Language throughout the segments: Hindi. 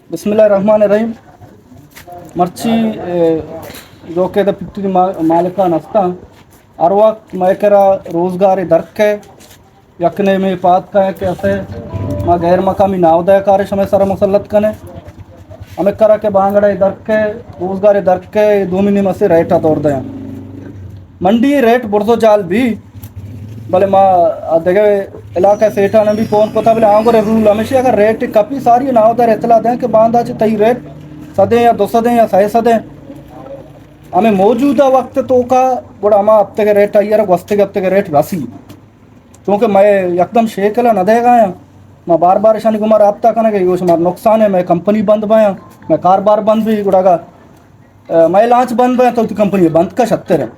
बिस्मिल्लाहिर्रहमानिर्रहीम मर्ची जो के द पिक्चर मालिका नस्ता हर वक्त मैं करा रोज़गार दरके यकने में पात का है कैसे माँ गैर मकामी नावदय कार्य समय सर मुसलत कने हमें करा के बांगड़े दरके रोज़गार दरके दूमिनी मसे रेटा तोड़ दें मंडी रेट बुरसो जाल भी भले माँ देखे इलाका सेठा ने भी फोन को था बोले आंगो रे रूल हमेशा अगर रेट कपी सारी ना उधर इतला दें कि बांधा च तई रेट सदे या दो सदे या सही सदे हमें मौजूदा वक्त तो का बड़ा हमा हफ्ते के रेट आई हफ्ते के रेट रसी क्योंकि मैं एकदम शेकला न देगा या मैं बार बार शनि कुमार आपता करने के योश मार नुकसान है मैं कंपनी बंद पाया मैं कारोबार बंद भी गुड़ागा मैं लांच बंद पाया तो कंपनी बंद का छत्तर है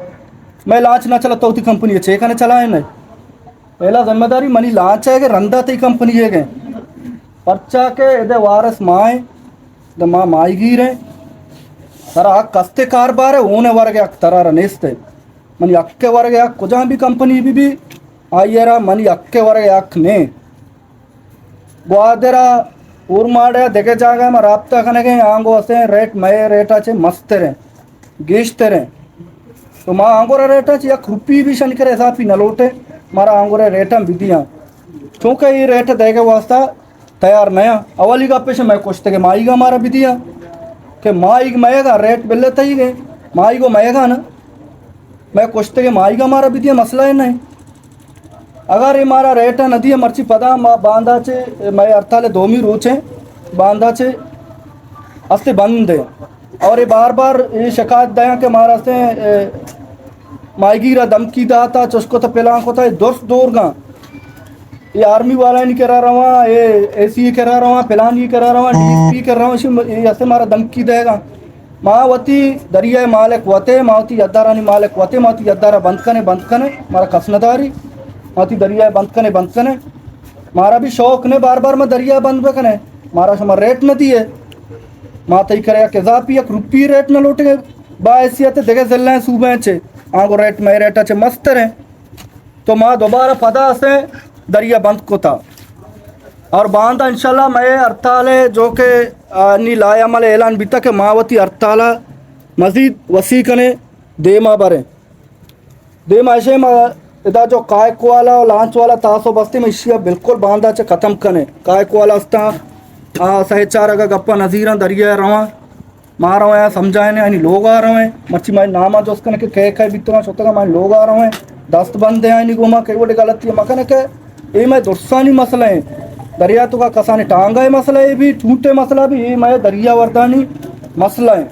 मैं लांच ना चला तो कंपनी चेक ने चलाए नहीं पहला जिम्मेदारी मनी लांच है कि रंदा तई कंपनी है गए पर्चा के इधे वारस माए द माँ माईगीर है तर आ कस्ते कारबार है ऊने वर्ग अक तरार नेस्ते मनी अक्के वर्ग अक कुछ भी कंपनी भी आयरा मनी अक्के वर्ग अक ने ग्वादरा ऊर्माड़े देखे जागा मैं राब्ता करने गए आंगो से रेट मये रेटा चे मस्त रहे गेश्ते रहे तो माँ आंगोरा रेटा चे एक रुपी भी शन करे ऐसा भी न लोटे मारा आंगोरे रेटा विधियाँ क्योंकि ये रेट देगा वास्ता तैयार नया अवली का पेश मैं कुछ के माई का मारा विधियाँ कि माई मयेगा रेट बिल्ले तई गए माई को मयेगा ना मैं कुछ के माई का मारा विधियाँ मसला है नहीं अगर ये मारा रेट है नदी मर्ची पदा माँ बांधा चे मैं अर्थाले दोमी रोचे बांधा चे अस्ते बंद है और ये बार बार ये शिकायत दया के मारा से माईगीरा धमकी दाता चुस्को तो पेला को था दोस्त दोरगा ये आर्मी वाला नहीं करा रहा ये एसी करा रहा पेलान ये करा रहा डीएसपी कर रहा हूँ ऐसे मारा धमकी देगा मावती दरिया मालिक वते मावती यद्दारा नहीं मालिक वते मावती यद्दारा बंद कने मारा कसनदारी मावती दरिया बंद कने मारा भी शौक ने बार बार मैं दरिया बंद कने मारा समार रेट न दिए माता ही करे केजा पी एक रुपी रेट न लौट गए बायसियत देखे जिले सूबे चे आगो रेट में रेट अच्छे मस्त रहे तो माँ दोबारा पदा से दरिया बंद को था और बांधा इंशाल्लाह मैं अर्थाले जो के नी लाया मल ऐलान बीता के मावती अर्थाला मजीद वसी कने देमा बरे देमा ऐसे इदा जो कायक वाला और लांच वाला तासो बस्ती में इशिया बिल्कुल बांधा चे ख़त्म कने कायक वाला अस्ता सहचार का गप्पा नज़ीरा दरिया रवा मार रहे हैं समझाए नहीं लोग आ रहे हैं मच्छी माई नामा जो उसका के कह बीतना सोता माई लोग आ रहे हैं दस्त बंद है नहीं घुमा कई बड़ी गलती है मकन के ये मैं दुर्सानी मसला है दरिया तो का कसानी टांगा है मसला है भी टूटे मसला भी ये मैं दरिया वर्दानी मसला है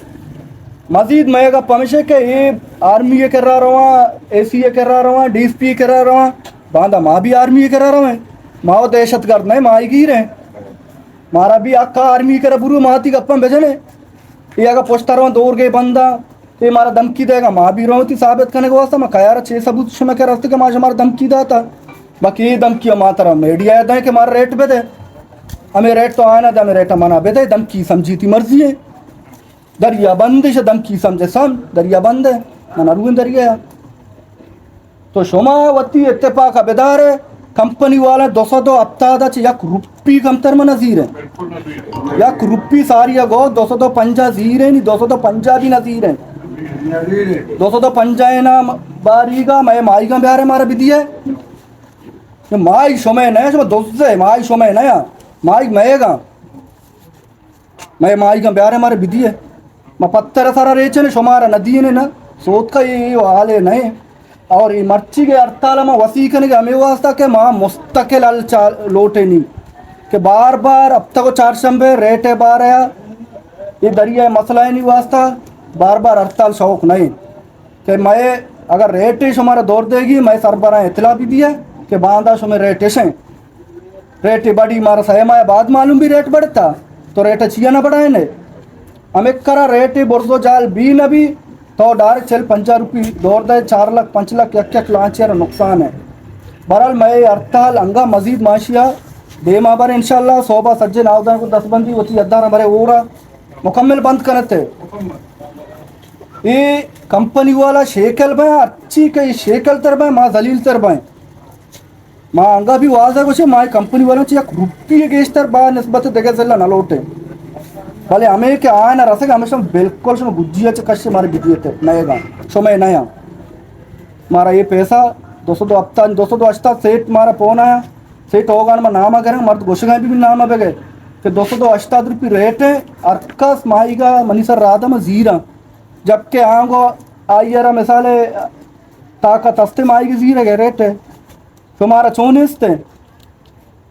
मजीद मैं का पमेशे के ये आर्मी ये कर रहा एसी ये कर रहा डीएसपी कर रहा बांधा माँ भी आर्मी ये कर रहा है माँ दहशत गर्द नहीं माँ गिर है मारा भी अक्का आर्मी कर बुरु माती गप्पा भेजने ये अगर पोस्टर में दौड़ गए बंदा ये मारा धमकी देगा माँ भी रोती साबित करने के वास्ते मैं कह रहा 6 सबूत में कह रहा कि माँ हमारा धमकी दाता बाकी ये धमकी माँ तरह मीडिया है कि मारा रेट पे दे हमें रेट तो आना दे हमें रेट मना बेदे धमकी समझी थी मर्जी है दरिया बंद से धमकी समझे दरिया बंद है मना रूइन दरिया तो शोमावती इत्तेफाक का बेदार है कंपनी वाला 202 हफ्ता यक रुपी कमतर में नजीर है यक रुपी सारी गो 202 पंजा जीर है नहीं 202 पंजा भी नजीर है 202 पंजा है ना बारीगा मैं माई का प्यारे मारा विधि है माई शोमे नया शो दोस्त है माई शोमे नया माई मयेगा मैं माई का प्यारे मारे विधि है मैं पत्थर सारा रेचे ने शोमारा नदी ने ना सोच का ये हाल है नए और ये मर्ची के अर्थाला माँ वसी करने के हमें वास्ता के माँ मुस्तकिल लोटे नहीं कि बार बार अब तक 4 शंबे रेट है बार आया ये दरिया मसला है नहीं वास्ता बार बार हड़ताल शौक नहीं कि मैं अगर रेट हमारा दौड़ देगी मैं सरबराह इतला भी दिया कि बांधा में रेट ऐसे रेट बड़ी मारा सहमाया बाद मालूम भी रेट बढ़ता तो रेट छिया ना बढ़ाए ने हमें करा रेट बुरजो जाल भी न भी तो डायरेक्ट चल 50 रुपये दौड़ दे 4 लाख 5 लाख एक लाख यार नुकसान है बहरहाल मैं हड़ताल अंगा मजीद माशिया दे माबर इंशाल्लाह सोबा सज्जे नावदान को 10 बंदी होती अद्दार हमारे ओरा मुकम्मल बंद करते ये कंपनी वाला शेकल भाई अच्छी कई शेकल तर भाई माँ जलील तर भाई माँ अंगा भी वाज है कुछ माँ कंपनी वालों एक रुपये गेस्टर बा नस्बत देखे चलना न लौटे भले हमें के आए ना रसे हमेशा बिल्कुल सुनो गुज्जिया च कश्य मारे बिजिए थे नएगा समय नया मारा ये पैसा 202 हफ्ता 202 अष्टा सेठ मारा फोन आया सेठ होगा ना नाम अगर मर्द गोशगा भी नाम आ गए कि 202 अष्टाद रुपये रेट है अरकस माईगा मनीसर राधा में जीरा जबकि आंगो आइयरा मिसाले ताकत हस्ते माई की जीरा के रेट है तुम्हारा चौनीस थे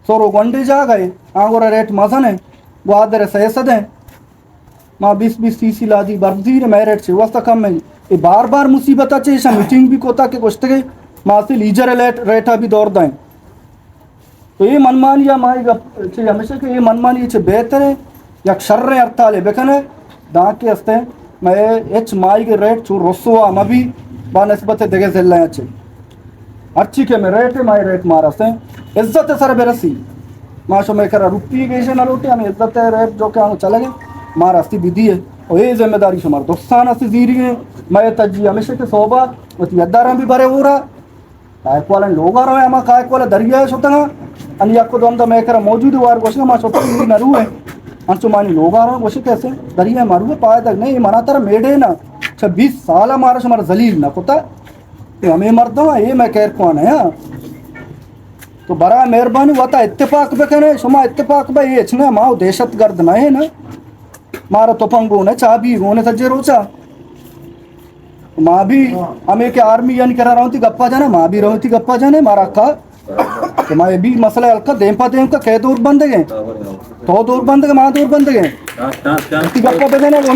सोरो गंडे जा गए आंगोरा रेट मजन है वो आदर सैसद है माँ 20-20 सीसी ला दी बर्जीर मैं रेट से वस्ता कम है ये बार बार मुसीबत अच्छे ऐसा मीटिंग भी कोता के कुछ के माँ से लीजर रेट अभी दौड़ दाएं तो ये मनमानी या माई हमेशा के ये मनमानी ये बेहतर है या शर्र अर्थाल है बेकन है दाँत के हस्ते मैं एच माई के रेट चू रोसुआ मभी बानस्बत देखे जिले अच्छे अच्छी के में रेट है माई रेट मारा से इज्जत है सर बेरसी माशो में करा रुपये कैसे ना लौटे हमें इज्जत है रेट जो क्या चले गए मारा अस्ती विधि है और ये जिम्मेदारी शुमार दोस्तान अस्ती जीरी है मैं तजी हमेशा के सोबा उस यद्दारा भी भरे हो रहा कायक वाले लोग आ रहे हैं हमारा कायक वाला दरिया है सोतंगा अन्य आपको तो हम तो मैं करा मौजूद वार गोशना माँ सोता ही नरू है अंशुमानी लोग आ रहे हैं गोशे कैसे दरिया मारू है पाए तक नहीं मना तारा मेढ़े ना 26 साल हमारा शुमार जलील ना पता हमें मरता हूँ ये मैं कह कौन है तो बड़ा मेहरबानी होता इत्तेफाक पे कहने शुमा इत्तेफाक पे ये इच्छने माँ दहशत गर्द ना है ना मारा तो पंगो ने चाबी होने सज्जे रोचा माँ भी हमें के आर्मी यानी करा रहा हूँ थी गप्पा जाने माँ भी रही थी गप्पा जाने मारा का तो माँ ये भी मसला हल्का देमपा देम का कह दूर बंद गए तो दूर बंद गए माँ दूर बंद गए गप्पा पे देने वो